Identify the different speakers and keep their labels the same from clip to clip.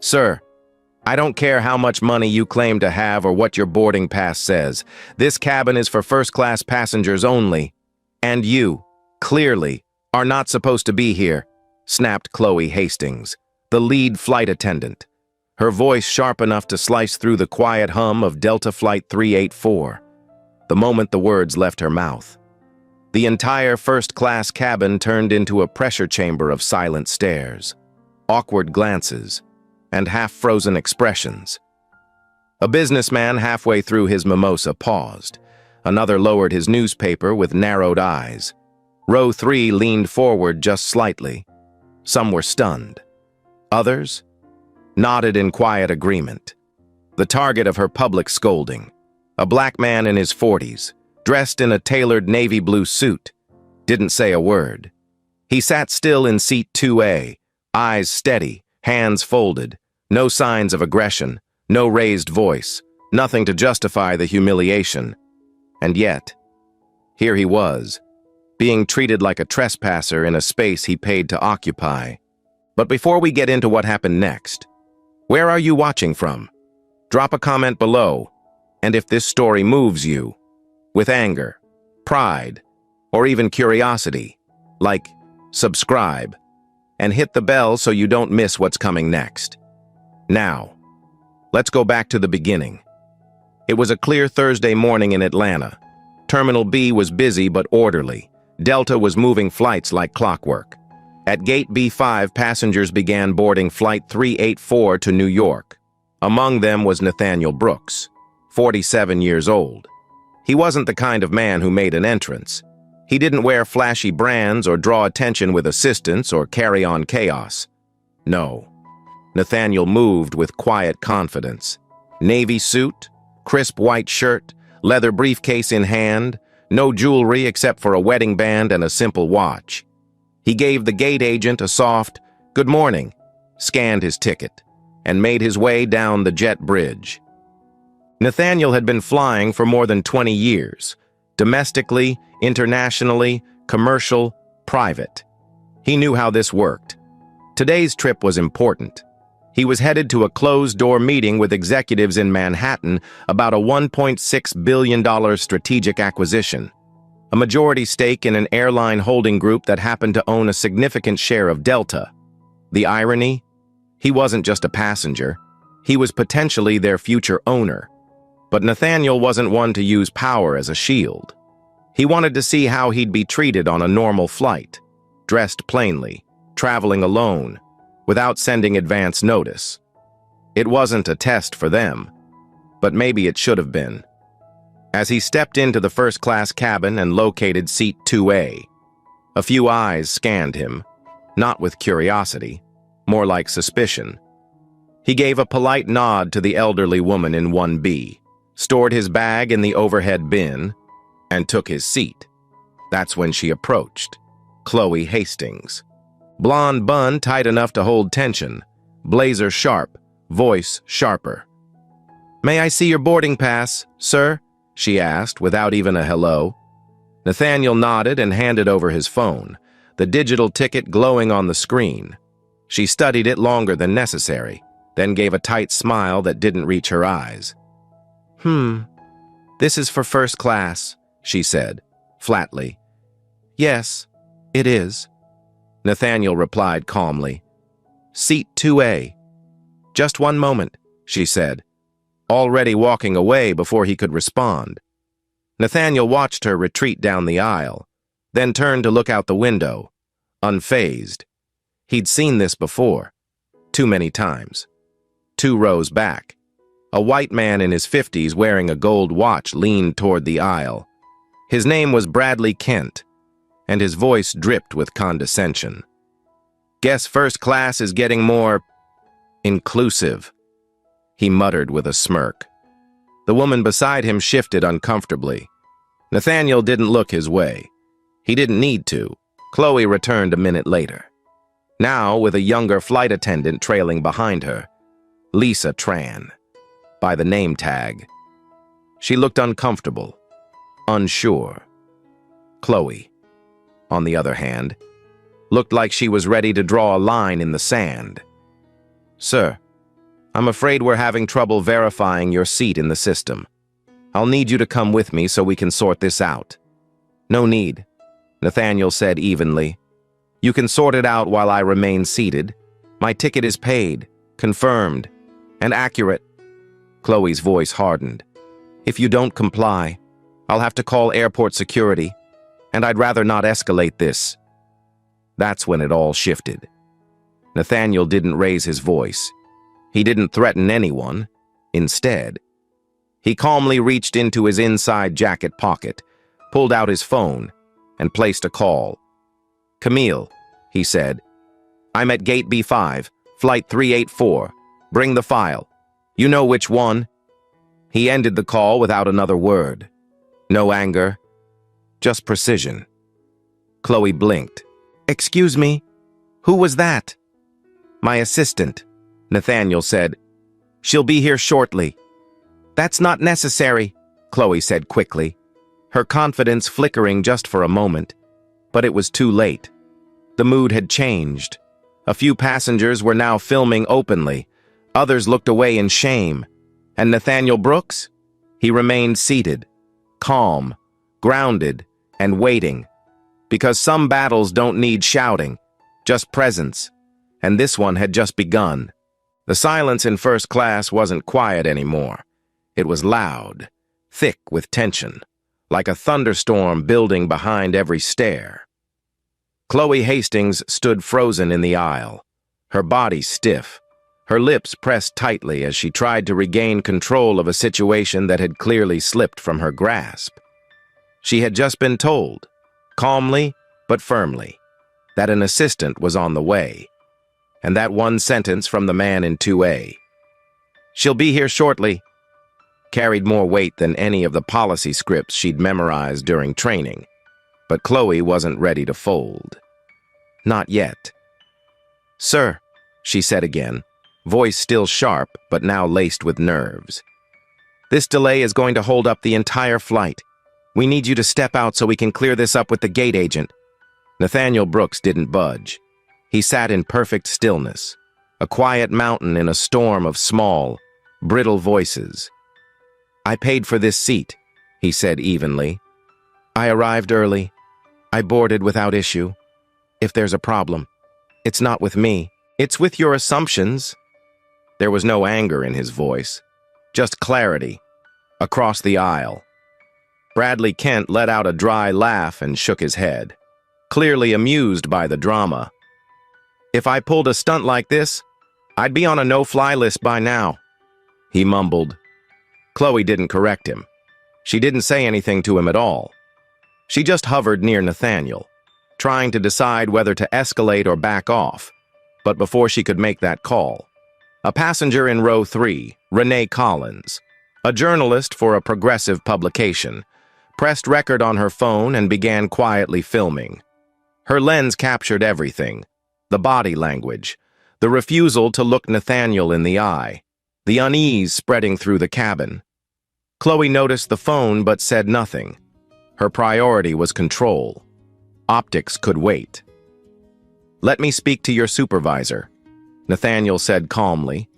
Speaker 1: Sir, I don't care how much money you claim to have or what your boarding pass says. This cabin is for first-class passengers only. And you, clearly, are not supposed to be here, snapped Chloe Hastings, the lead flight attendant, her voice sharp enough to slice through the quiet hum of Delta Flight 384. The moment the words left her mouth, the entire first-class cabin turned into a pressure chamber of silent stares, awkward glances, and half-frozen expressions. A businessman halfway through his mimosa paused. Another lowered his newspaper with narrowed eyes. Row 3 leaned forward just slightly. Some were stunned. Others nodded in quiet agreement. The target of her public scolding, a black man in his 40s, dressed in a tailored navy blue suit, didn't say a word. He sat still in seat 2A, eyes steady, hands folded, no signs of aggression, no raised voice, nothing to justify the humiliation. And yet, here he was, being treated like a trespasser in a space he paid to occupy. But before we get into what happened next, where are you watching from? Drop a comment below, and if this story moves you, with anger, pride, or even curiosity, like, subscribe, and hit the bell so you don't miss what's coming next. Now, let's go back to the beginning. It was a clear Thursday morning in Atlanta. Terminal B was busy but orderly. Delta was moving flights like clockwork. At Gate B5, passengers began boarding Flight 384 to New York. Among them was Nathaniel Brooks, 47 years old. He wasn't the kind of man who made an entrance. He didn't wear flashy brands or draw attention with assistance or carry on chaos. No. Nathaniel moved with quiet confidence. Navy suit, crisp white shirt, leather briefcase in hand, no jewelry except for a wedding band and a simple watch. He gave the gate agent a soft, "Good morning," scanned his ticket, and made his way down the jet bridge. Nathaniel had been flying for more than 20 years, domestically, internationally, commercial, private. He knew how this worked. Today's trip was important. He was headed to a closed-door meeting with executives in Manhattan about a $1.6 billion strategic acquisition, a majority stake in an airline holding group that happened to own a significant share of Delta. The irony? He wasn't just a passenger. He was potentially their future owner. But Nathaniel wasn't one to use power as a shield. He wanted to see how he'd be treated on a normal flight, dressed plainly, traveling alone, without sending advance notice. It wasn't a test for them, but maybe it should have been. As he stepped into the first-class cabin and located seat 2A, a few eyes scanned him, not with curiosity, more like suspicion. He gave a polite nod to the elderly woman in 1B, stored his bag in the overhead bin, and took his seat. That's when she approached, Chloe Hastings. Blonde bun tight enough to hold tension, blazer sharp, voice sharper. "May I see your boarding pass, sir?" she asked, without even a hello. Nathaniel nodded and handed over his phone, the digital ticket glowing on the screen. She studied it longer than necessary, then gave a tight smile that didn't reach her eyes. This is for first class," she said, flatly. "Yes, it is," Nathaniel replied calmly. "Seat 2A. "Just one moment," she said, already walking away before he could respond. Nathaniel watched her retreat down the aisle, then turned to look out the window, unfazed. He'd seen this before, too many times. 2 rows back, a white man in his 50s wearing a gold watch leaned toward the aisle. His name was Bradley Kent, and his voice dripped with condescension. "Guess first class is getting more inclusive," he muttered with a smirk. The woman beside him shifted uncomfortably. Nathaniel didn't look his way. He didn't need to. Chloe returned a minute later, now with a younger flight attendant trailing behind her, Lisa Tran, by the name tag. She looked uncomfortable, unsure. Chloe, on the other hand, looked like she was ready to draw a line in the sand. "Sir, I'm afraid we're having trouble verifying your seat in the system. I'll need you to come with me so we can sort this out." "No need," Nathaniel said evenly. "You can sort it out while I remain seated. My ticket is paid, confirmed, and accurate." Chloe's voice hardened. "If you don't comply, I'll have to call airport security, and I'd rather not escalate this." That's when it all shifted. Nathaniel didn't raise his voice. He didn't threaten anyone. Instead, he calmly reached into his inside jacket pocket, pulled out his phone, and placed a call. "Camille," he said, "I'm at gate B5, flight 384. Bring the file. You know which one." He ended the call without another word. No anger, just precision. Chloe blinked. "Excuse me, who was that?" "My assistant," Nathaniel said. "She'll be here shortly." "That's not necessary," Chloe said quickly, her confidence flickering just for a moment. But it was too late. The mood had changed. A few passengers were now filming openly. Others looked away in shame. And Nathaniel Brooks? He remained seated, calm, grounded, and waiting. Because some battles don't need shouting, just presence. And this one had just begun. The silence in first class wasn't quiet anymore. It was loud, thick with tension, like a thunderstorm building behind every stair. Chloe Hastings stood frozen in the aisle, her body stiff, her lips pressed tightly as she tried to regain control of a situation that had clearly slipped from her grasp. She had just been told, calmly but firmly, that an assistant was on the way. And that one sentence from the man in 2A, "She'll be here shortly," carried more weight than any of the policy scripts she'd memorized during training. But Chloe wasn't ready to fold. Not yet. "Sir," she said again, voice still sharp but now laced with nerves. "This delay is going to hold up the entire flight. We need you to step out so we can clear this up with the gate agent." Nathaniel Brooks didn't budge. He sat in perfect stillness, a quiet mountain in a storm of small, brittle voices. "I paid for this seat," he said evenly. "I arrived early. I boarded without issue. If there's a problem, it's not with me. It's with your assumptions." There was no anger in his voice, just clarity, across the aisle. Bradley Kent let out a dry laugh and shook his head, clearly amused by the drama. "If I pulled a stunt like this, I'd be on a no-fly list by now," he mumbled. Chloe didn't correct him. She didn't say anything to him at all. She just hovered near Nathaniel, trying to decide whether to escalate or back off. But before she could make that call, a passenger in row 3, Renee Collins, a journalist for a progressive publication, pressed record on her phone and began quietly filming. Her lens captured everything: the body language, the refusal to look Nathaniel in the eye, the unease spreading through the cabin. Chloe noticed the phone but said nothing. Her priority was control. Optics could wait. "Let me speak to your supervisor," Nathaniel said calmly.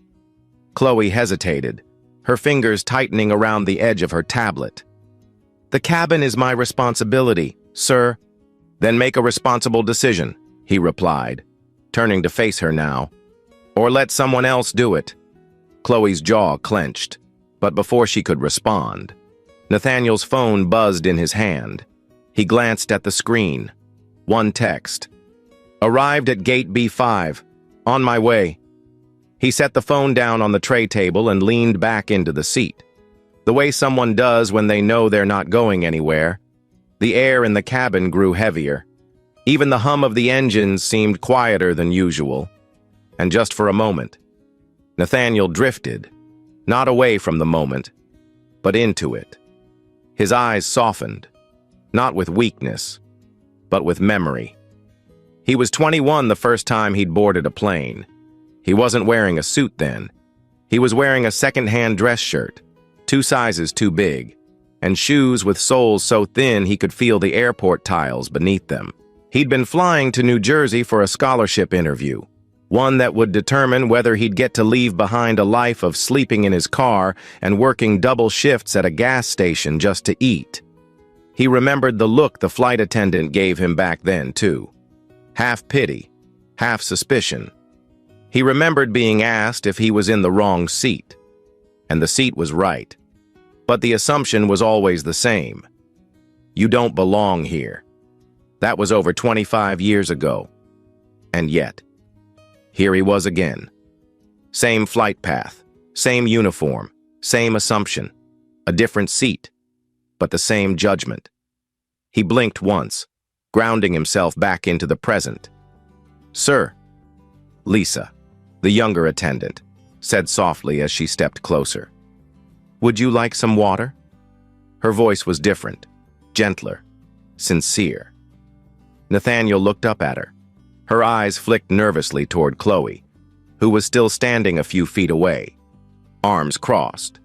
Speaker 1: Chloe hesitated, her fingers tightening around the edge of her tablet. "The cabin is my responsibility, sir." "Then make a responsible decision," he replied, turning to face her now. "Or let someone else do it." Chloe's jaw clenched, but before she could respond, Nathaniel's phone buzzed in his hand. He glanced at the screen. One text. "Arrived at gate B5. On my way." He set the phone down on the tray table and leaned back into the seat, the way someone does when they know they're not going anywhere. The air in the cabin grew heavier. Even the hum of the engines seemed quieter than usual. And just for a moment, Nathaniel drifted, not away from the moment, but into it. His eyes softened, not with weakness, but with memory. He was 21 the first time he'd boarded a plane. He wasn't wearing a suit then. He was wearing a second-hand dress shirt, 2 sizes too big, and shoes with soles so thin he could feel the airport tiles beneath them. He'd been flying to New Jersey for a scholarship interview, one that would determine whether he'd get to leave behind a life of sleeping in his car and working double shifts at a gas station just to eat. He remembered the look the flight attendant gave him back then, too. Half pity, half suspicion. He remembered being asked if he was in the wrong seat. And the seat was right. But the assumption was always the same. You don't belong here. That was over 25 years ago. And yet, here he was again. Same flight path, same uniform, same assumption, a different seat, but the same judgment. He blinked once, grounding himself back into the present. "Sir," Lisa, the younger attendant, said softly as she stepped closer. "Would you like some water?" Her voice was different, gentler, sincere. Nathaniel looked up at her. Her eyes flicked nervously toward Chloe, who was still standing a few feet away, arms crossed.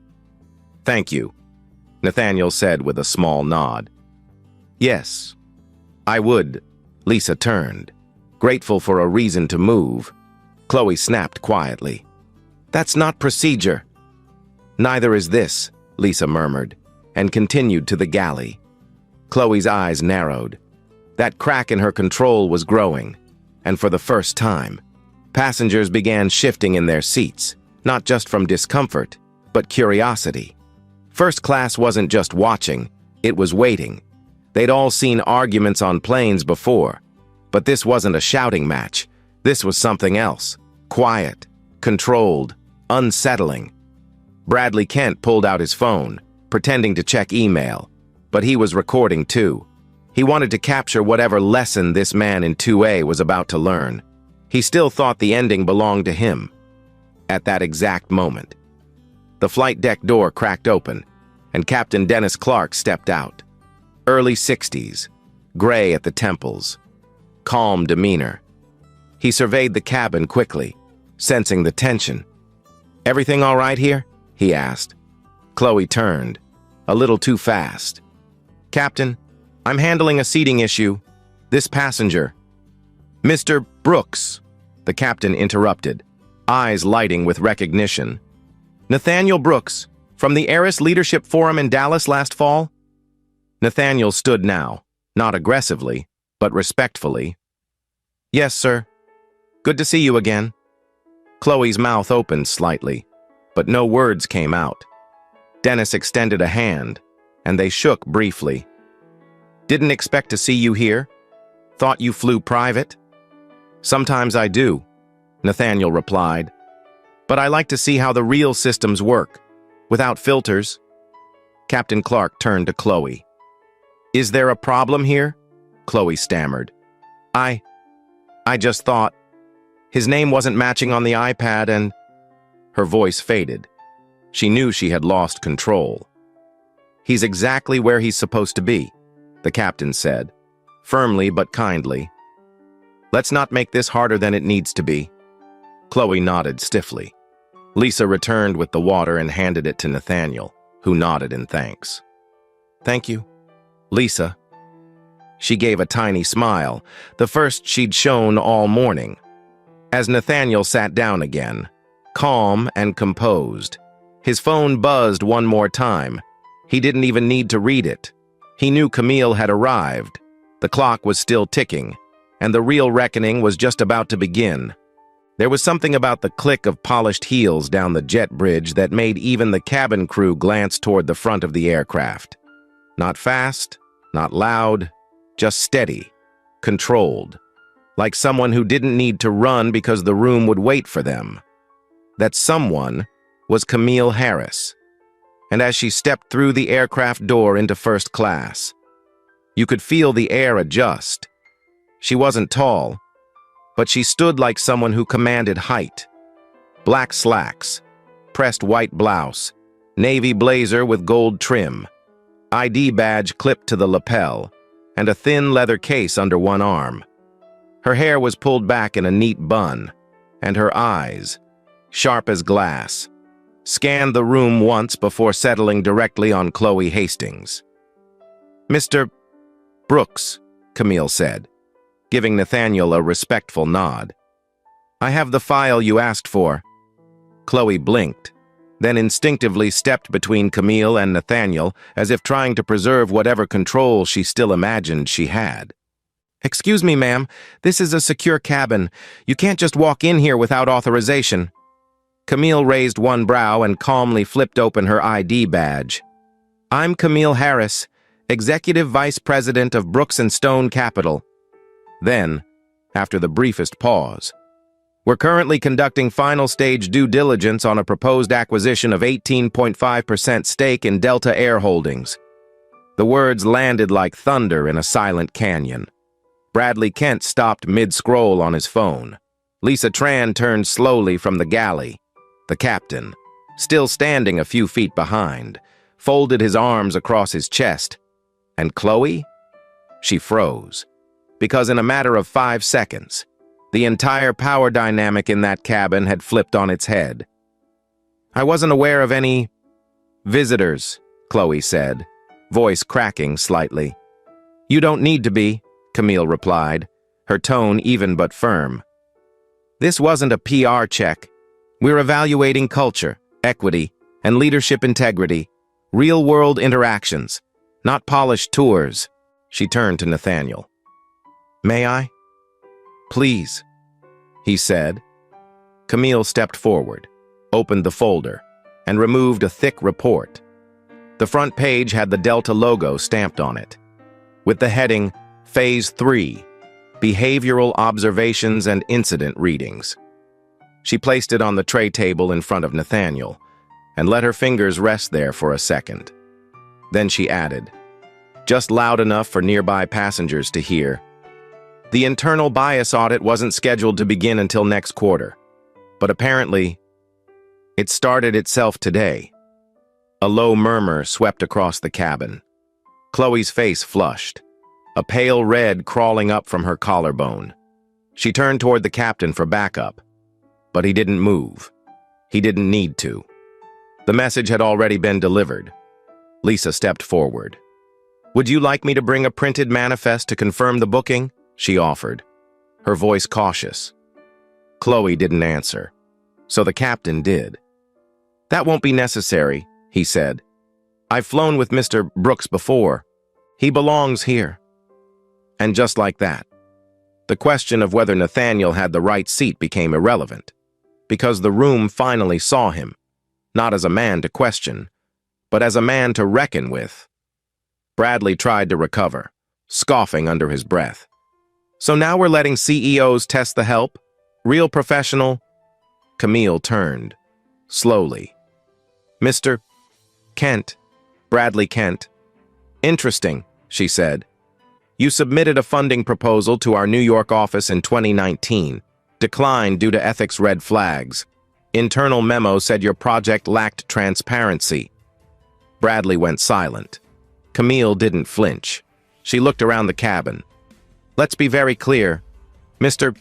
Speaker 1: "Thank you," Nathaniel said with a small nod. "Yes, I would." Lisa turned, grateful for a reason to move. Chloe snapped quietly. "That's not procedure." "Neither is this," Lisa murmured, and continued to the galley. Chloe's eyes narrowed. That crack in her control was growing, and for the first time, passengers began shifting in their seats, not just from discomfort, but curiosity. First class wasn't just watching, it was waiting. They'd all seen arguments on planes before, but this wasn't a shouting match. This was something else. Quiet, controlled, unsettling. Bradley Kent pulled out his phone, pretending to check email, but he was recording too. He wanted to capture whatever lesson this man in 2A was about to learn. He still thought the ending belonged to him. At that exact moment, the flight deck door cracked open, and Captain Dennis Clark stepped out. Early 60s, gray at the temples, calm demeanor. He surveyed the cabin quickly, sensing the tension. "Everything all right here?" he asked. Chloe turned, a little too fast. "Captain, I'm handling a seating issue. This passenger." "Mr. Brooks," the captain interrupted, eyes lighting with recognition. "Nathaniel Brooks, from the Heiress Leadership Forum in Dallas last fall?" Nathaniel stood now, not aggressively, but respectfully. "Yes, sir. Good to see you again." Chloe's mouth opened slightly, but no words came out. Dennis extended a hand, and they shook briefly. "Didn't expect to see you here. Thought you flew private?" "Sometimes I do," Nathaniel replied. "But I like to see how the real systems work, without filters." Captain Clark turned to Chloe. "Is there a problem here?" Chloe stammered. I just thought. His name wasn't matching on the iPad and..." Her voice faded. She knew she had lost control. "He's exactly where he's supposed to be," the captain said, firmly but kindly. "Let's not make this harder than it needs to be." Chloe nodded stiffly. Lisa returned with the water and handed it to Nathaniel, who nodded in thanks. "Thank you, Lisa." She gave a tiny smile, the first she'd shown all morning. As Nathaniel sat down again, calm and composed, his phone buzzed one more time. He didn't even need to read it. He knew Camille had arrived. The clock was still ticking, and the real reckoning was just about to begin. There was something about the click of polished heels down the jet bridge that made even the cabin crew glance toward the front of the aircraft. Not fast, not loud, just steady, controlled, like someone who didn't need to run because the room would wait for them. That someone was Camille Harris. And as she stepped through the aircraft door into first class, you could feel the air adjust. She wasn't tall, but she stood like someone who commanded height. Black slacks, pressed white blouse, navy blazer with gold trim, ID badge clipped to the lapel, and a thin leather case under one arm. Her hair was pulled back in a neat bun, and her eyes, sharp as glass, scanned the room once before settling directly on Chloe Hastings. "Mr. Brooks," Camille said, giving Nathaniel a respectful nod. I have the file you asked for. Chloe blinked, then instinctively stepped between Camille and Nathaniel as if trying to preserve whatever control she still imagined she had. Excuse me, ma'am. This is a secure cabin. You can't just walk in here without authorization. Camille raised one brow and calmly flipped open her ID badge. I'm Camille Harris, Executive Vice President of Brooks & Stone Capital. Then, after the briefest pause, we're currently conducting final stage due diligence on a proposed acquisition of 18.5% stake in Delta Air Holdings. The words landed like thunder in a silent canyon. Bradley Kent stopped mid-scroll on his phone. Lisa Tran turned slowly from the galley. The captain, still standing a few feet behind, folded his arms across his chest. And Chloe? She froze, because in a matter of 5 seconds, the entire power dynamic in that cabin had flipped on its head. I wasn't aware of any visitors, Chloe said, voice cracking slightly. You don't need to be, Camille replied, her tone even but firm. This wasn't a PR check. We're evaluating culture, equity, and leadership integrity, real-world interactions, not polished tours. She turned to Nathaniel. May I? Please, he said. Camille stepped forward, opened the folder, and removed a thick report. The front page had the Delta logo stamped on it, with the heading Phase 3, Behavioral Observations and Incident Readings. She placed it on the tray table in front of Nathaniel, and let her fingers rest there for a second. Then she added, just loud enough for nearby passengers to hear, the internal bias audit wasn't scheduled to begin until next quarter, but apparently, it started itself today. A low murmur swept across the cabin. Chloe's face flushed, a pale red crawling up from her collarbone. She turned toward the captain for backup, but he didn't move. He didn't need to. The message had already been delivered. Lisa stepped forward. Would you like me to bring a printed manifest to confirm the booking? She offered, her voice cautious. Chloe didn't answer, so the captain did. That won't be necessary, he said. I've flown with Mr. Brooks before. He belongs here. And just like that, the question of whether Nathaniel had the right seat became irrelevant, because the room finally saw him, not as a man to question, but as a man to reckon with. Bradley tried to recover, scoffing under his breath. So now we're letting CEOs test the help? Real professional? Camille turned, slowly. Mr. Kent, Bradley Kent. Interesting, she said. You submitted a funding proposal to our New York office in 2019, declined due to ethics red flags. Internal memo said your project lacked transparency. Bradley went silent. Camille didn't flinch. She looked around the cabin. Let's be very clear. Mr.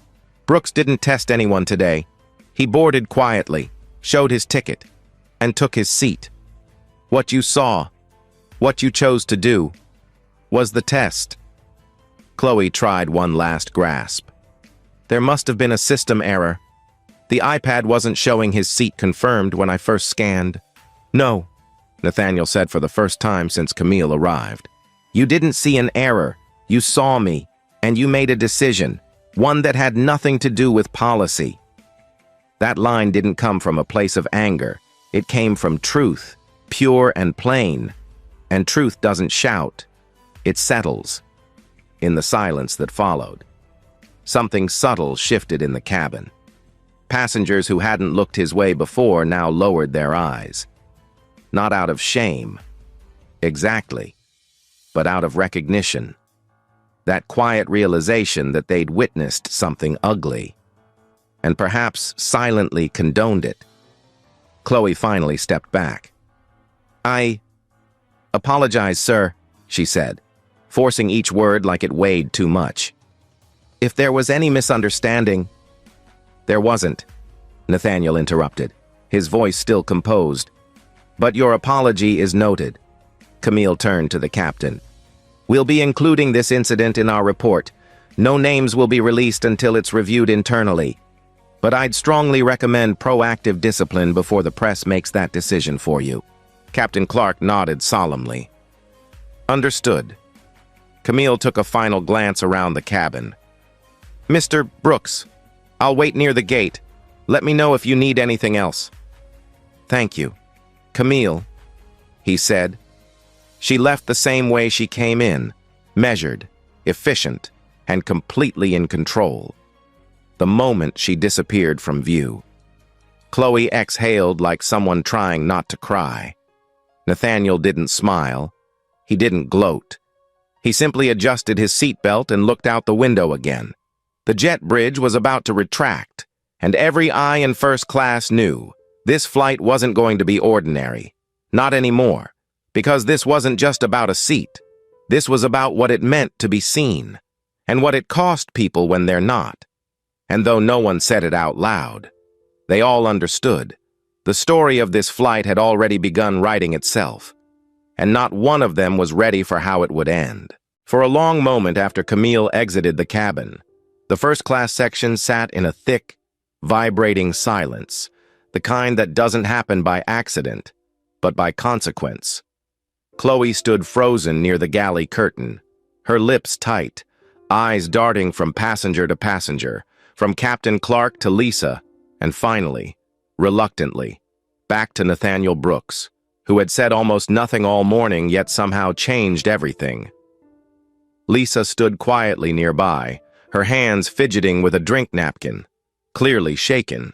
Speaker 1: Brooks didn't test anyone today. He boarded quietly, showed his ticket, and took his seat. What you saw, what you chose to do, was the test. Chloe tried one last grasp. There must have been a system error. The iPad wasn't showing his seat confirmed when I first scanned. No, Nathaniel said for the first time since Camille arrived. You didn't see an error. You saw me, and you made a decision, one that had nothing to do with policy. That line didn't come from a place of anger. It came from truth, pure and plain. And truth doesn't shout. It settles. In the silence that followed, something subtle shifted in the cabin. Passengers who hadn't looked his way before now lowered their eyes. Not out of shame, exactly, but out of recognition. That quiet realization that they'd witnessed something ugly, and perhaps silently condoned it. Chloe finally stepped back. I apologize, sir, she said, forcing each word like it weighed too much. If there was any misunderstanding— There wasn't, Nathaniel interrupted, his voice still composed. But your apology is noted. Camille turned to the captain. We'll be including this incident in our report. No names will be released until it's reviewed internally. but I'd strongly recommend proactive discipline before the press makes that decision for you." Captain Clark nodded solemnly. "Understood." Camille took a final glance around the cabin. "Mr. Brooks, I'll wait near the gate. Let me know if you need anything else." "Thank you, Camille," he said. She left the same way she came in, measured, efficient, and completely in control. The moment she disappeared from view, Chloe exhaled like someone trying not to cry. Nathaniel didn't smile. He didn't gloat. He simply adjusted his seatbelt and looked out the window again. The jet bridge was about to retract, and every eye in first class knew this flight wasn't going to be ordinary. Not anymore, because this wasn't just about a seat. This was about what it meant to be seen, and what it cost people when they're not. And though no one said it out loud, they all understood. The story of this flight had already begun writing itself, and not one of them was ready for how it would end. For a long moment after Camille exited the cabin, the first-class section sat in a thick, vibrating silence, the kind that doesn't happen by accident, but by consequence. Chloe stood frozen near the galley curtain, her lips tight, eyes darting from passenger to passenger, from Captain Clark to Lisa, and finally, reluctantly, back to Nathaniel Brooks, who had said almost nothing all morning yet somehow changed everything. Lisa stood quietly nearby, her hands fidgeting with a drink napkin, clearly shaken.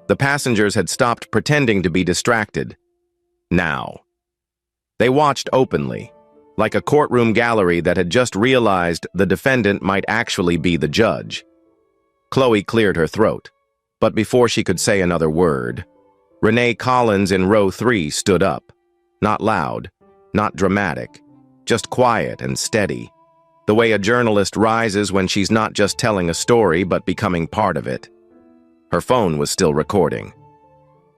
Speaker 1: The passengers had stopped pretending to be distracted. Now. They watched openly, like a courtroom gallery that had just realized the defendant might actually be the judge. Chloe cleared her throat, but before she could say another word, Renee Collins in row 3 stood up. Not loud, not dramatic, just quiet and steady, the way a journalist rises when she's not just telling a story but becoming part of it. Her phone was still recording.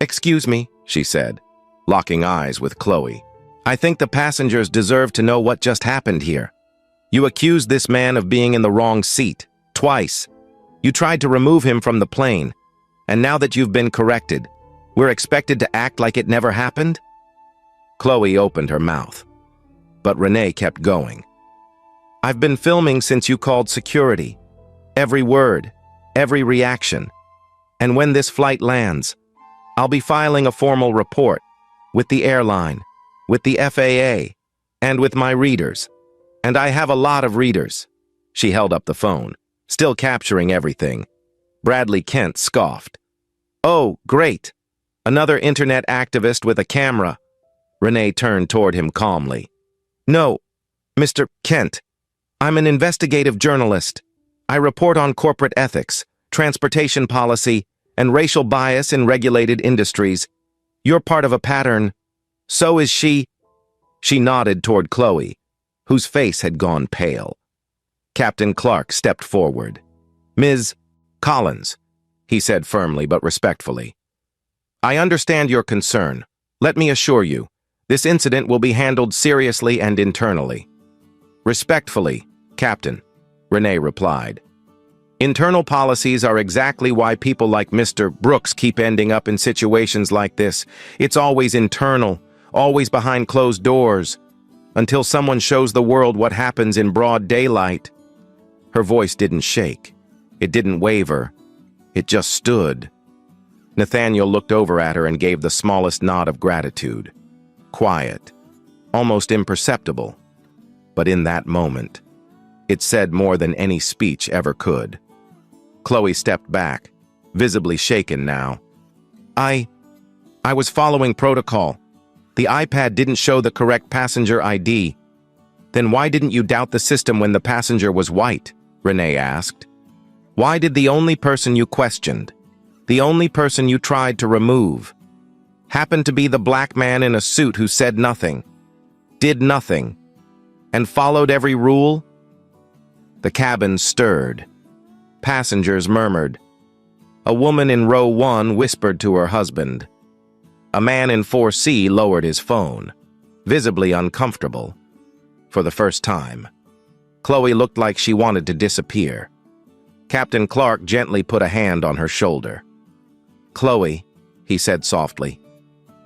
Speaker 1: "Excuse me," she said, locking eyes with Chloe. "I think the passengers deserve to know what just happened here. You accused this man of being in the wrong seat, twice. You tried to remove him from the plane, and now that you've been corrected, we're expected to act like it never happened?" Chloe opened her mouth, but Renee kept going. "I've been filming since you called security. Every word, every reaction. And when this flight lands, I'll be filing a formal report with the airline, with the FAA, and with my readers. And I have a lot of readers." She held up the phone, still capturing everything. Bradley Kent scoffed. "Oh, great. Another internet activist with a camera." Renee turned toward him calmly. "No, Mr. Kent. I'm an investigative journalist. I report on corporate ethics, transportation policy, and racial bias in regulated industries. You're part of a pattern. So is she." She nodded toward Chloe, whose face had gone pale. Captain Clark stepped forward. "Ms. Collins," he said firmly but respectfully, "I understand your concern. Let me assure you, this incident will be handled seriously and internally." "Respectfully, Captain," Renee replied. "Internal policies are exactly why people like Mr. Brooks keep ending up in situations like this. It's always internal, always behind closed doors, until someone shows the world what happens in broad daylight." Her voice didn't shake. It didn't waver. It just stood. Nathaniel looked over at her and gave the smallest nod of gratitude. Quiet, almost imperceptible. But in that moment, it said more than any speech ever could. Chloe stepped back, visibly shaken now. I was following protocol. The iPad didn't show the correct passenger ID. Then why didn't you doubt the system when the passenger was white? Renee asked. Why did the only person you questioned, the only person you tried to remove, happen to be the black man in a suit who said nothing, did nothing, and followed every rule? The cabin stirred. Passengers murmured. A woman in row 1 whispered to her husband. A man in 4C lowered his phone, visibly uncomfortable. For the first time, Chloe looked like she wanted to disappear. Captain Clark gently put a hand on her shoulder. "Chloe," he said softly,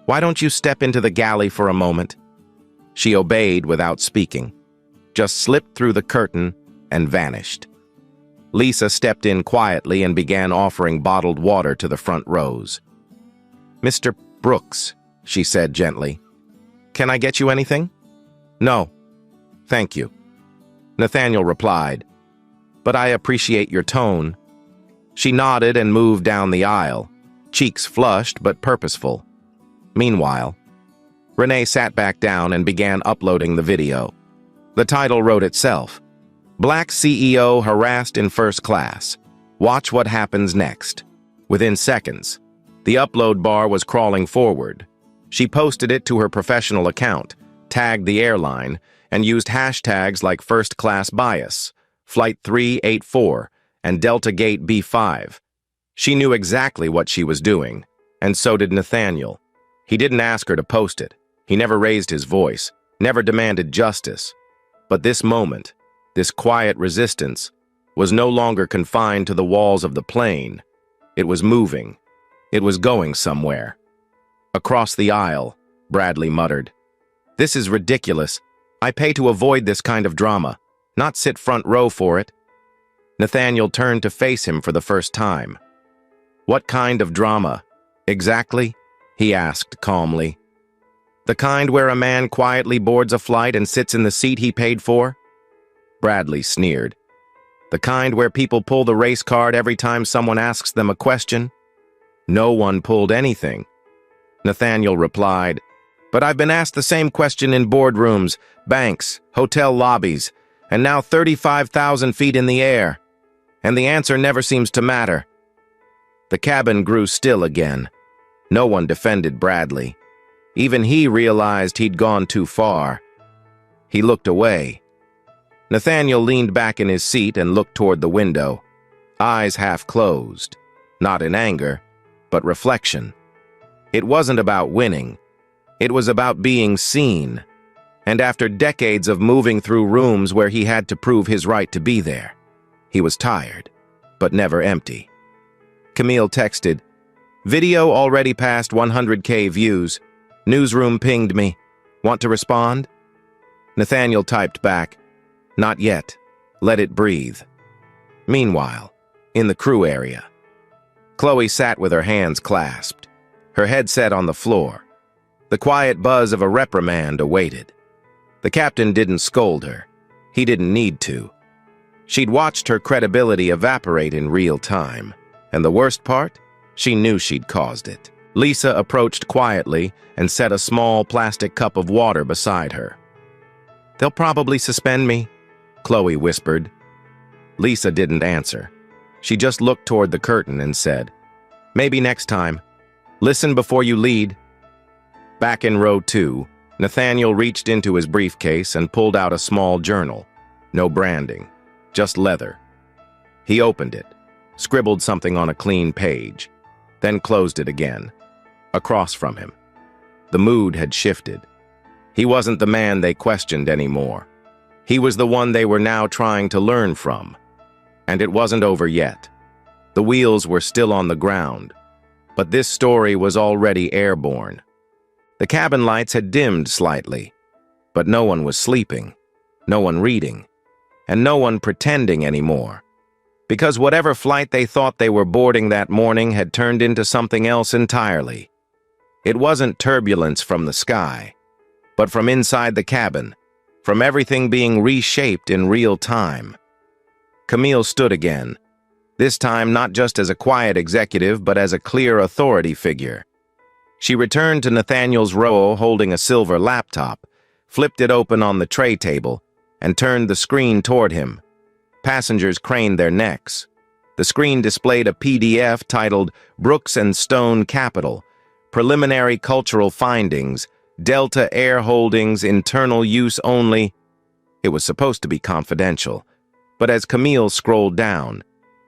Speaker 1: "why don't you step into the galley for a moment?" She obeyed without speaking, just slipped through the curtain and vanished. Lisa stepped in quietly and began offering bottled water to the front rows. "Mr. Brooks," she said gently, "can I get you anything?" "No, thank you," Nathaniel replied, "but I appreciate your tone." She nodded and moved down the aisle, cheeks flushed but purposeful. Meanwhile, Renee sat back down and began uploading the video. The title wrote itself: "Black CEO Harassed in First Class. Watch what happens next." Within seconds, the upload bar was crawling forward. She posted it to her professional account, tagged the airline, and used hashtags like First Class Bias, Flight 384, and Delta Gate B5. She knew exactly what she was doing, and so did Nathaniel. He didn't ask her to post it. He never raised his voice, never demanded justice. But this moment, this quiet resistance, was no longer confined to the walls of the plane. It was moving. It was going somewhere. "Across the aisle," Bradley muttered. "This is ridiculous. I pay to avoid this kind of drama, not sit front row for it." Nathaniel turned to face him for the first time. "What kind of drama, exactly?" he asked calmly. "The kind where a man quietly boards a flight and sits in the seat he paid for?" Bradley sneered. "The kind where people pull the race card every time someone asks them a question?" "No one pulled anything," Nathaniel replied. "But I've been asked the same question in boardrooms, banks, hotel lobbies, and now 35,000 feet in the air. And the answer never seems to matter." The cabin grew still again. No one defended Bradley. Even he realized he'd gone too far. He looked away. Nathaniel leaned back in his seat and looked toward the window, eyes half closed, not in anger, but reflection. It wasn't about winning. It was about being seen. And after decades of moving through rooms where he had to prove his right to be there, he was tired, but never empty. Camille texted, "Video already past 100K views. Newsroom pinged me. Want to respond?" Nathaniel typed back, "Not yet. Let it breathe." Meanwhile, in the crew area, Chloe sat with her hands clasped, her head set on the floor. The quiet buzz of a reprimand awaited. The captain didn't scold her. He didn't need to. She'd watched her credibility evaporate in real time, and the worst part? She knew she'd caused it. Lisa approached quietly and set a small plastic cup of water beside her. "They'll probably suspend me," Chloe whispered. Lisa didn't answer. She just looked toward the curtain and said, "Maybe next time. Listen before you lead." Back in row 2, Nathaniel reached into his briefcase and pulled out a small journal. No branding, just leather. He opened it, scribbled something on a clean page, then closed it again. Across from him, the mood had shifted. He wasn't the man they questioned anymore. He was the one they were now trying to learn from. And it wasn't over yet. The wheels were still on the ground, but this story was already airborne. The cabin lights had dimmed slightly, but no one was sleeping, no one reading, and no one pretending anymore. Because whatever flight they thought they were boarding that morning had turned into something else entirely. It wasn't turbulence from the sky, but from inside the cabin, from everything being reshaped in real time. Camille stood again, this time not just as a quiet executive, but as a clear authority figure. She returned to Nathaniel's row holding a silver laptop, flipped it open on the tray table, and turned the screen toward him. Passengers craned their necks. The screen displayed a PDF titled Brooks and Stone Capital, Preliminary Cultural Findings, Delta Air Holdings, Internal Use Only. It was supposed to be confidential, but as Camille scrolled down,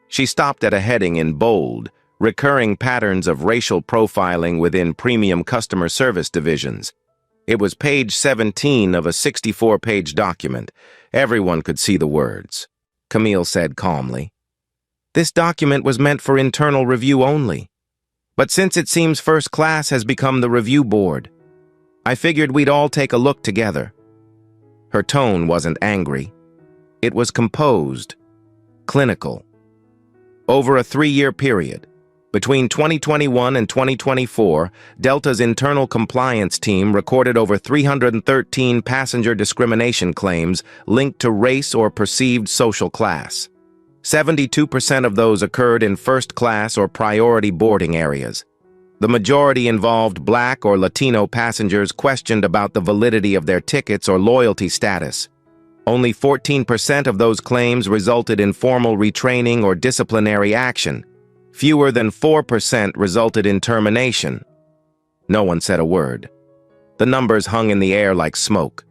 Speaker 1: she stopped at a heading in bold, recurring patterns of racial profiling within premium customer service divisions. It was page 17 of a 64-page document. Everyone could see the words. Camille said calmly, This document was meant for internal review only. But since it seems first class has become the review board, I figured we'd all take a look together. Her tone wasn't angry. It was composed, clinical. Over a 3-year period, between 2021 and 2024, Delta's internal compliance team recorded over 313 passenger discrimination claims linked to race or perceived social class. 72% of those occurred in first-class or priority boarding areas. The majority involved Black or Latino passengers questioned about the validity of their tickets or loyalty status. Only 14% of those claims resulted in formal retraining or disciplinary action. Fewer than 4% resulted in termination. No one said a word. The numbers hung in the air like smoke.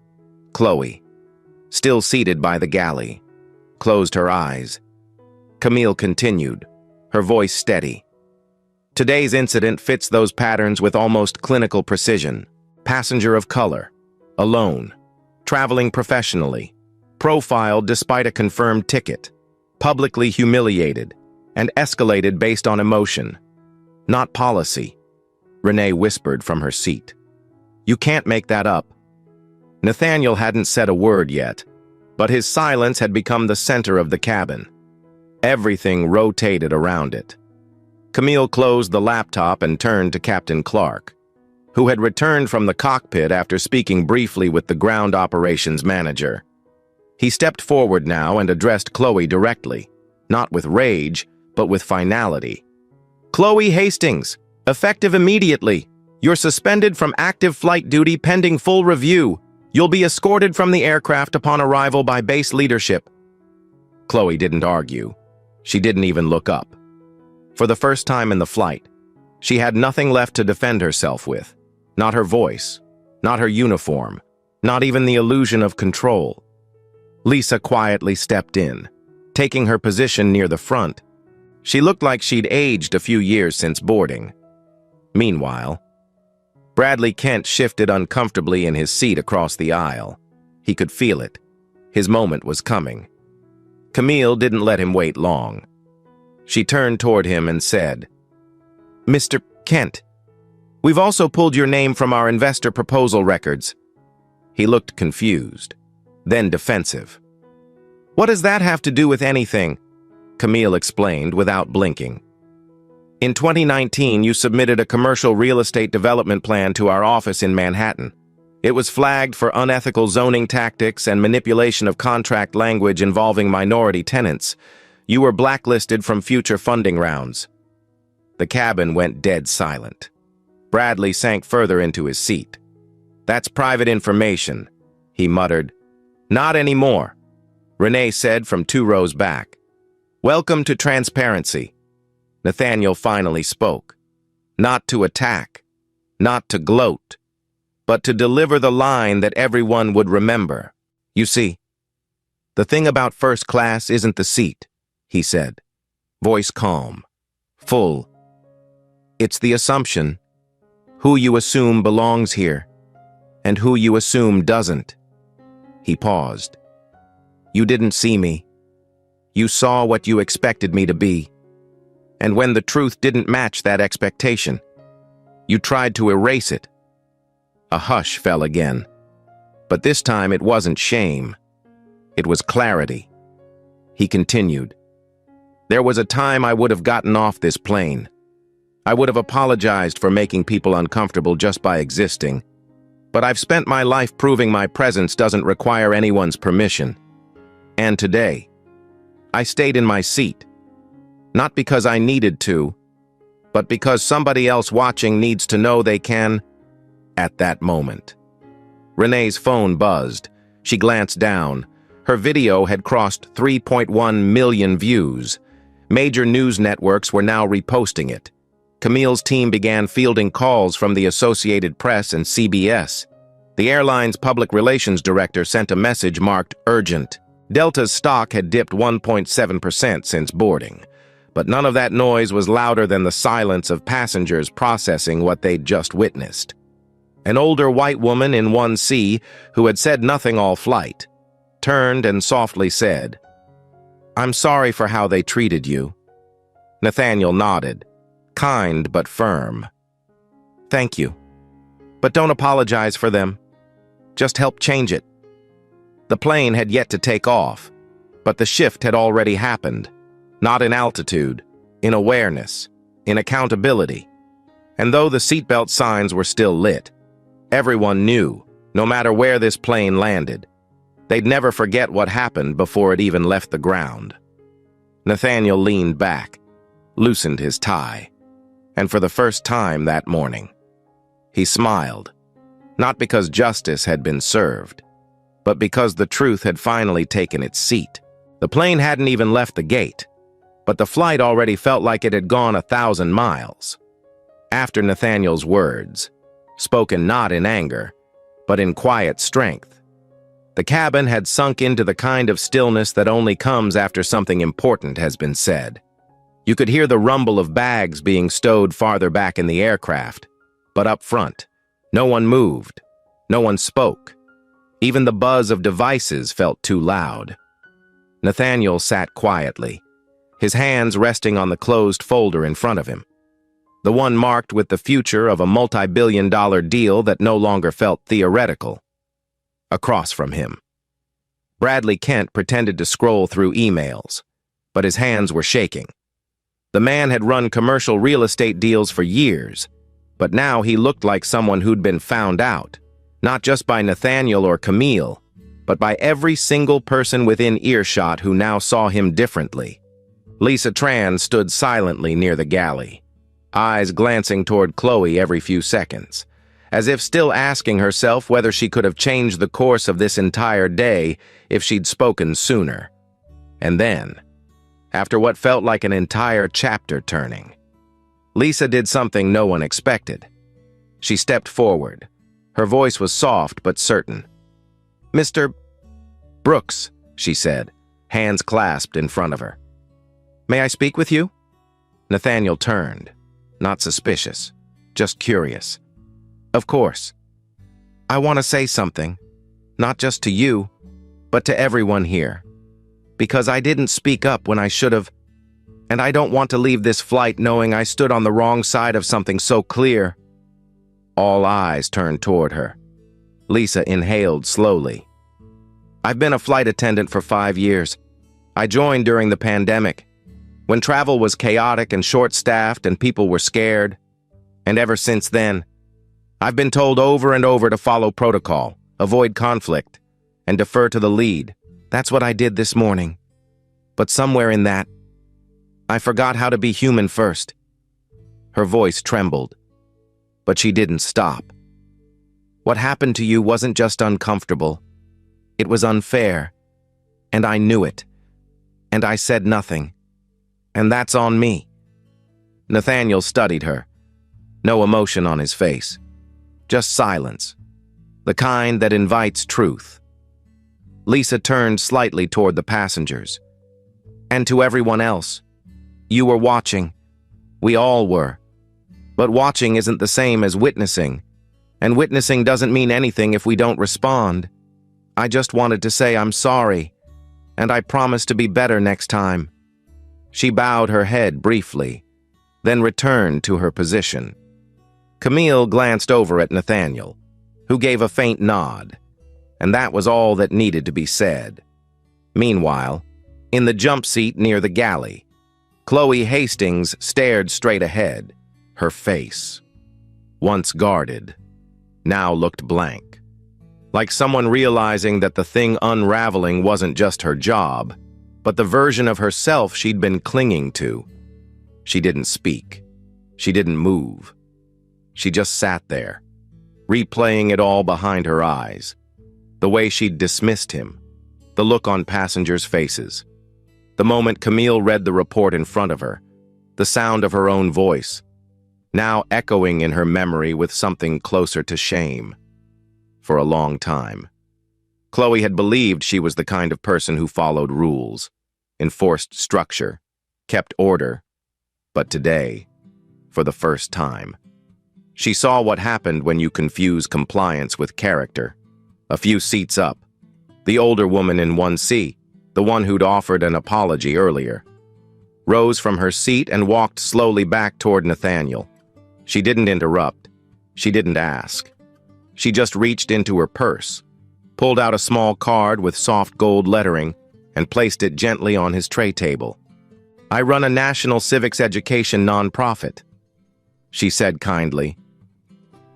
Speaker 1: Chloe, still seated by the galley, closed her eyes. Camille continued, her voice steady. Today's incident fits those patterns with almost clinical precision. Passenger of color, alone, traveling professionally, profiled despite a confirmed ticket, publicly humiliated, and escalated based on emotion, not policy. Renee whispered from her seat. You can't make that up. Nathaniel hadn't said a word yet, but his silence had become the center of the cabin. Everything rotated around it. Camille closed the laptop and turned to Captain Clark, who had returned from the cockpit after speaking briefly with the ground operations manager. He stepped forward now and addressed Chloe directly, not with rage, but with finality. Chloe Hastings, effective immediately. You're suspended from active flight duty pending full review. You'll be escorted from the aircraft upon arrival by base leadership. Chloe didn't argue. She didn't even look up. For the first time in the flight, she had nothing left to defend herself with. Not her voice, not her uniform, not even the illusion of control. Lisa quietly stepped in, taking her position near the front. She looked like she'd aged a few years since boarding. Meanwhile, Bradley Kent shifted uncomfortably in his seat across the aisle. He could feel it. His moment was coming. Camille didn't let him wait long. She turned toward him and said, Mr. Kent, we've also pulled your name from our investor proposal records. He looked confused, then defensive. What does that have to do with anything? Camille explained without blinking. In 2019, you submitted a commercial real estate development plan to our office in Manhattan. It was flagged for unethical zoning tactics and manipulation of contract language involving minority tenants. You were blacklisted from future funding rounds. The cabin went dead silent. Bradley sank further into his seat. That's private information, he muttered. Not anymore, Renee said from 2 rows back. Welcome to transparency. Nathaniel finally spoke. Not to attack, not to gloat, but to deliver the line that everyone would remember. You see, the thing about first class isn't the seat, he said, voice calm, full. It's the assumption, who you assume belongs here, and who you assume doesn't. He paused. You didn't see me. You saw what you expected me to be. And when the truth didn't match that expectation, you tried to erase it. A hush fell again. But this time it wasn't shame. It was clarity. He continued. There was a time I would have gotten off this plane. I would have apologized for making people uncomfortable just by existing. But I've spent my life proving my presence doesn't require anyone's permission. And today, I stayed in my seat. Not because I needed to, but because somebody else watching needs to know they can, at that moment. Renee's phone buzzed. She glanced down. Her video had crossed 3.1 million views. Major news networks were now reposting it. Camille's team began fielding calls from the Associated Press and CBS. The airline's public relations director sent a message marked urgent. Delta's stock had dipped 1.7% since boarding. But none of that noise was louder than the silence of passengers processing what they'd just witnessed. An older white woman in 1C, who had said nothing all flight, turned and softly said, I'm sorry for how they treated you. Nathaniel nodded, kind but firm. Thank you. But don't apologize for them. Just help change it. The plane had yet to take off, but the shift had already happened. Not in altitude, in awareness, in accountability. And though the seatbelt signs were still lit, everyone knew, no matter where this plane landed, they'd never forget what happened before it even left the ground. Nathaniel leaned back, loosened his tie, and for the first time that morning, he smiled, not because justice had been served, but because the truth had finally taken its seat. The plane hadn't even left the gate, but the flight already felt like it had gone 1,000 miles. After Nathaniel's words, spoken not in anger, but in quiet strength, the cabin had sunk into the kind of stillness that only comes after something important has been said. You could hear the rumble of bags being stowed farther back in the aircraft, but up front, no one moved, no one spoke. Even the buzz of devices felt too loud. Nathaniel sat quietly, his hands resting on the closed folder in front of him, the one marked with the future of a multi-billion-dollar deal that no longer felt theoretical. Across from him, Bradley Kent pretended to scroll through emails, but his hands were shaking. The man had run commercial real estate deals for years, but now he looked like someone who'd been found out, not just by Nathaniel or Camille, but by every single person within earshot who now saw him differently. Lisa Tran stood silently near the galley, eyes glancing toward Chloe every few seconds, as if still asking herself whether she could have changed the course of this entire day if she'd spoken sooner. And then, after what felt like an entire chapter turning, Lisa did something no one expected. She stepped forward. Her voice was soft but certain. "Mr. Brooks," she said, hands clasped in front of her. "May I speak with you?" Nathaniel turned, not suspicious, just curious. "Of course. I want to say something, not just to you, but to everyone here. Because I didn't speak up when I should have, and I don't want to leave this flight knowing I stood on the wrong side of something so clear." All eyes turned toward her. Lisa inhaled slowly. "I've been a flight attendant for 5 years. I joined during the pandemic, when travel was chaotic and short-staffed and people were scared. And ever since then, I've been told over and over to follow protocol, avoid conflict, and defer to the lead. That's what I did this morning. But somewhere in that, I forgot how to be human first." Her voice trembled, but she didn't stop. "What happened to you wasn't just uncomfortable. It was unfair, and I knew it. And I said nothing. And that's on me." Nathaniel studied her, no emotion on his face, just silence, the kind that invites truth. Lisa turned slightly toward the passengers. "And to everyone else, you were watching. We all were. But watching isn't the same as witnessing, and witnessing doesn't mean anything if we don't respond. I just wanted to say I'm sorry, and I promise to be better next time." She bowed her head briefly, then returned to her position. Camille glanced over at Nathaniel, who gave a faint nod, and that was all that needed to be said. Meanwhile, in the jump seat near the galley, Chloe Hastings stared straight ahead, her face, once guarded, now looked blank, like someone realizing that the thing unraveling wasn't just her job, but the version of herself she'd been clinging to. She didn't speak. She didn't move. She just sat there, replaying it all behind her eyes, the way she'd dismissed him, the look on passengers' faces, the moment Camille read the report in front of her, the sound of her own voice, now echoing in her memory with something closer to shame. For a long time, Chloe had believed she was the kind of person who followed rules, enforced structure, kept order. But today, for the first time, she saw what happened when you confuse compliance with character. A few seats up, the older woman in 1C, the one who'd offered an apology earlier. rose from her seat and walked slowly back toward Nathaniel. She didn't interrupt. She didn't ask. She just reached into her purse, pulled out a small card with soft gold lettering, and placed it gently on his tray table. "I run a national civics education nonprofit," she said kindly.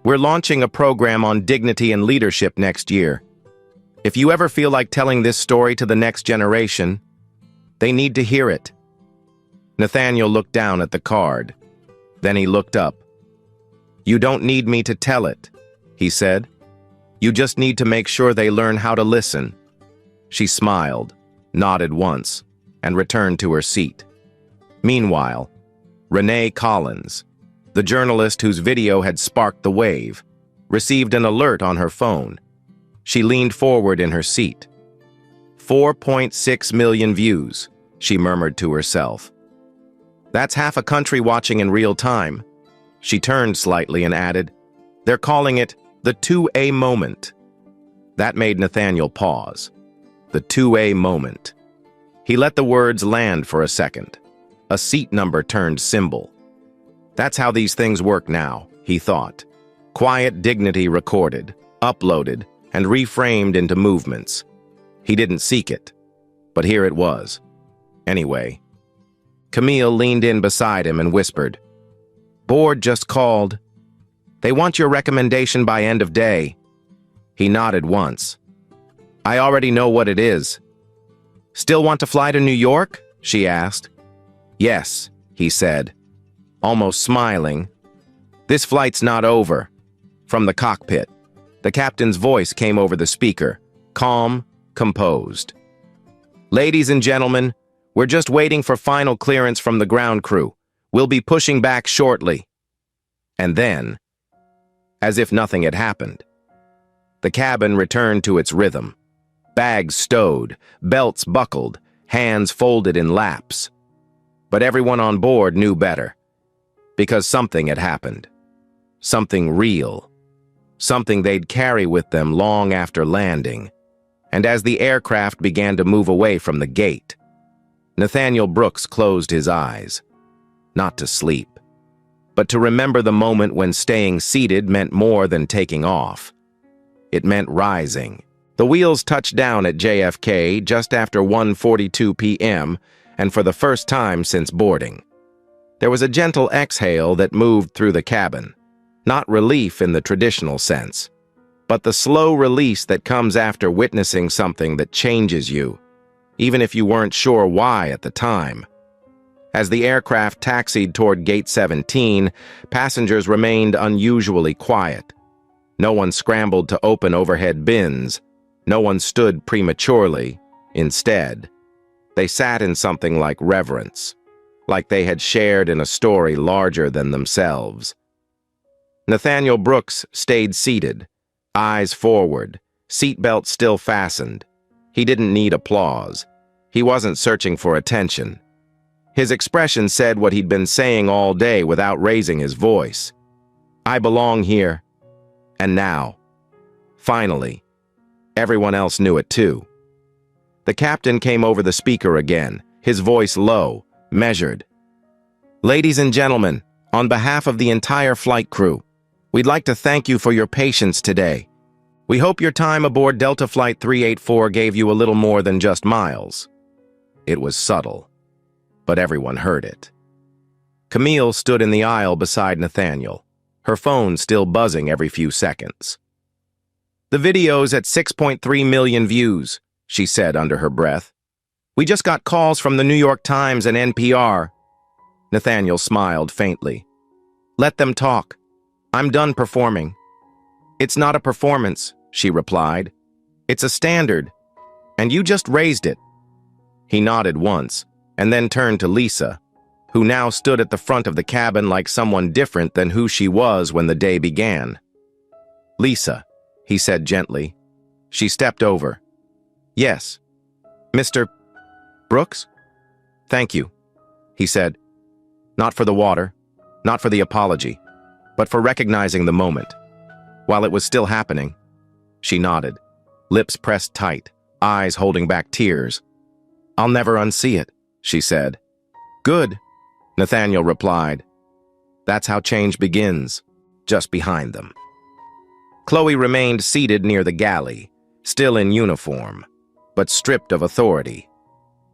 Speaker 1: "We're launching a program on dignity and leadership next year. If you ever feel like telling this story to the next generation, they need to hear it." Nathaniel looked down at the card. Then he looked up. "You don't need me to tell it," he said. "You just need to make sure they learn how to listen." She smiled, nodded once, and returned to her seat. Meanwhile, Renee Collins, the journalist whose video had sparked the wave, received an alert on her phone. She leaned forward in her seat. 4.6 million views, she murmured to herself. "That's half a country watching in real time." She turned slightly and added, "They're calling it the 2A moment." That made Nathaniel pause. The 2A moment. He let the words land for a second. A seat number turned symbol. That's how these things work now, he thought. Quiet dignity recorded, uploaded, and reframed into movements. He didn't seek it, but here it was. Anyway, Camille leaned in beside him and whispered, "Board just called. They want your recommendation by end of day." He nodded once. "I already know what it is." "Still want to fly to New York?" she asked. "Yes," he said, almost smiling. "This flight's not over." From the cockpit, the captain's voice came over the speaker, calm, composed. "Ladies and gentlemen, we're just waiting for final clearance from the ground crew. We'll be pushing back shortly." And then, as if nothing had happened, the cabin returned to its rhythm. Bags stowed, belts buckled, hands folded in laps. But everyone on board knew better, because something had happened. Something real. Something they'd carry with them long after landing. And as the aircraft began to move away from the gate, Nathaniel Brooks closed his eyes. Not to sleep, but to remember the moment when staying seated meant more than taking off. It meant rising. The wheels touched down at JFK just after 1:42 p.m., and for the first time since boarding. There was a gentle exhale that moved through the cabin. Not relief in the traditional sense, but the slow release that comes after witnessing something that changes you, even if you weren't sure why at the time. As the aircraft taxied toward Gate 17, passengers remained unusually quiet. No one scrambled to open overhead bins. No one stood prematurely. Instead, they sat in something like reverence, like they had shared in a story larger than themselves. Nathaniel Brooks stayed seated, eyes forward, seatbelt still fastened. He didn't need applause. He wasn't searching for attention. His expression said what he'd been saying all day without raising his voice. "I belong here. And now." Finally, everyone else knew it too. The captain came over the speaker again, his voice low, measured. "Ladies and gentlemen, on behalf of the entire flight crew, we'd like to thank you for your patience today. We hope your time aboard Delta Flight 384 gave you a little more than just miles." It was subtle, but everyone heard it. Camille stood in the aisle beside Nathaniel, her phone still buzzing every few seconds. "The video's at 6.3 million views," she said under her breath. "We just got calls from the New York Times and NPR." Nathaniel smiled faintly. "Let them talk. I'm done performing." "It's not a performance," she replied. "It's a standard, and you just raised it." He nodded once, and then turned to Lisa, who now stood at the front of the cabin like someone different than who she was when the day began. "Lisa," he said gently. She stepped over. "Yes, Mr. Brooks?" "Thank you," he said. "Not for the water, not for the apology, but for recognizing the moment. While it was still happening." She nodded, lips pressed tight, eyes holding back tears. "I'll never unsee it," she said. Good, Nathaniel replied. That's how change begins, just behind them. Chloe remained seated near the galley, still in uniform, but stripped of authority.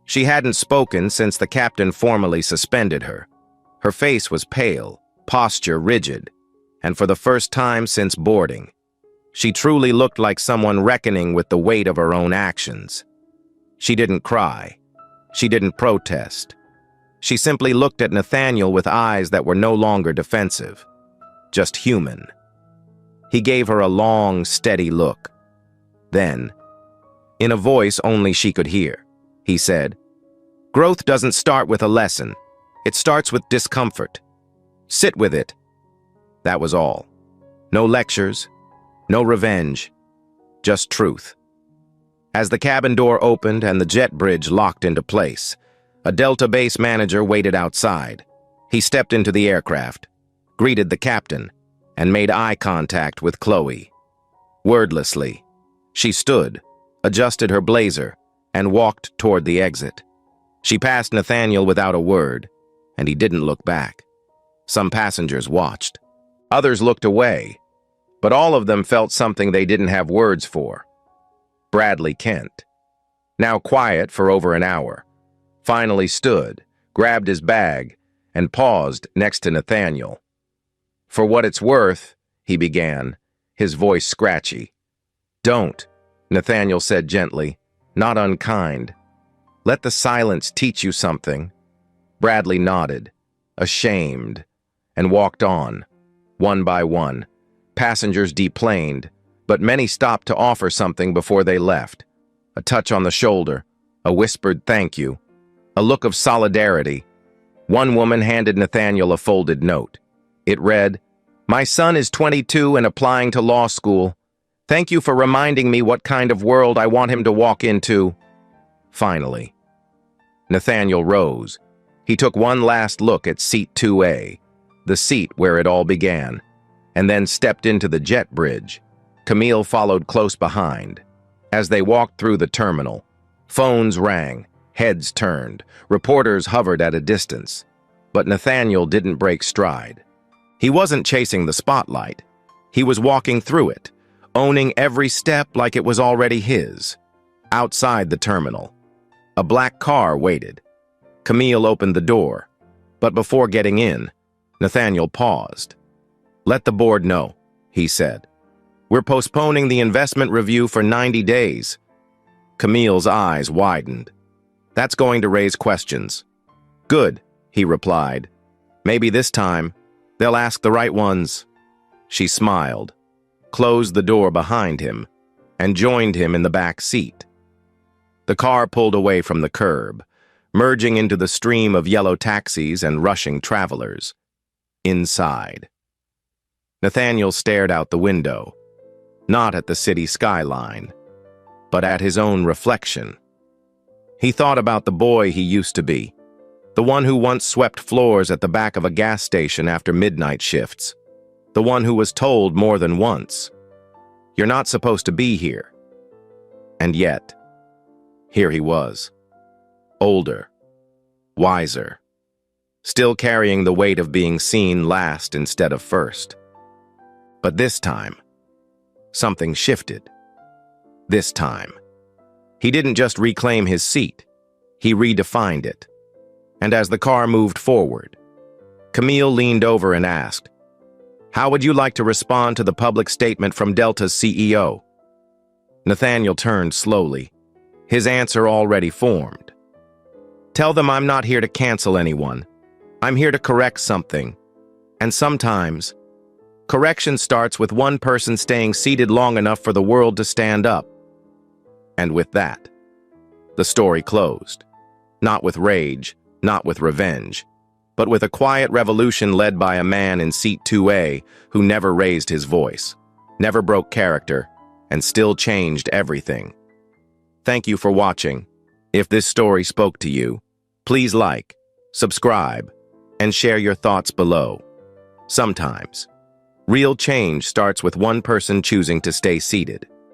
Speaker 1: She hadn't spoken since the captain formally suspended her. Her face was pale, posture rigid, and for the first time since boarding, she truly looked like someone reckoning with the weight of her own actions. She didn't cry. She didn't protest. She simply looked at Nathaniel with eyes that were no longer defensive, just human. He gave her a long, steady look. Then, in a voice only she could hear, he said, "Growth doesn't start with a lesson. It starts with discomfort. Sit with it." That was all. No lectures, no revenge, just truth. As the cabin door opened and the jet bridge locked into place, a Delta base manager waited outside. He stepped into the aircraft, greeted the captain, and made eye contact with Chloe. Wordlessly, she stood, adjusted her blazer, and walked toward the exit. She passed Nathaniel without a word, and he didn't look back. Some passengers watched. Others looked away, but all of them felt something they didn't have words for. Bradley Kent, now quiet for over an hour, finally stood, grabbed his bag, and paused next to Nathaniel. "For what it's worth," he began, his voice scratchy. "Don't," Nathaniel said gently, not unkind. "Let the silence teach you something." Bradley nodded, ashamed, and walked on, one by one. Passengers deplaned, but many stopped to offer something before they left. A touch on the shoulder, a whispered thank you, a look of solidarity. One woman handed Nathaniel a folded note. It read, "My son is 22 and applying to law school. Thank you for reminding me what kind of world I want him to walk into." Finally, Nathaniel rose. He took one last look at seat 2A, the seat where it all began, and then stepped into the jet bridge. Camille followed close behind. As they walked through the terminal, phones rang, heads turned, reporters hovered at a distance. But Nathaniel didn't break stride. He wasn't chasing the spotlight. He was walking through it, owning every step like it was already his. Outside the terminal, a black car waited. Camille opened the door, but before getting in, Nathaniel paused. "Let the board know," he said. "We're postponing the investment review for 90 days. Camille's eyes widened. "That's going to raise questions." "Good," he replied. "Maybe this time, they'll ask the right ones." She smiled, closed the door behind him, and joined him in the back seat. The car pulled away from the curb, merging into the stream of yellow taxis and rushing travelers. Inside, Nathaniel stared out the window, not at the city skyline, but at his own reflection. He thought about the boy he used to be, the one who once swept floors at the back of a gas station after midnight shifts, the one who was told more than once, "You're not supposed to be here." And yet, here he was, older, wiser, still carrying the weight of being seen last instead of first. But this time, something shifted. This time, he didn't just reclaim his seat, he redefined it. And as the car moved forward, Camille leaned over and asked, "How would you like to respond to the public statement from Delta's CEO?" Nathaniel turned slowly, his answer already formed. "Tell them I'm not here to cancel anyone. I'm here to correct something. And sometimes, correction starts with one person staying seated long enough for the world to stand up." And with that, the story closed. Not with rage, not with revenge, but with a quiet revolution led by a man in seat 2A who never raised his voice, never broke character, and still changed everything. Thank you for watching. If this story spoke to you, please like, subscribe, and share your thoughts below. Sometimes, real change starts with one person choosing to stay seated.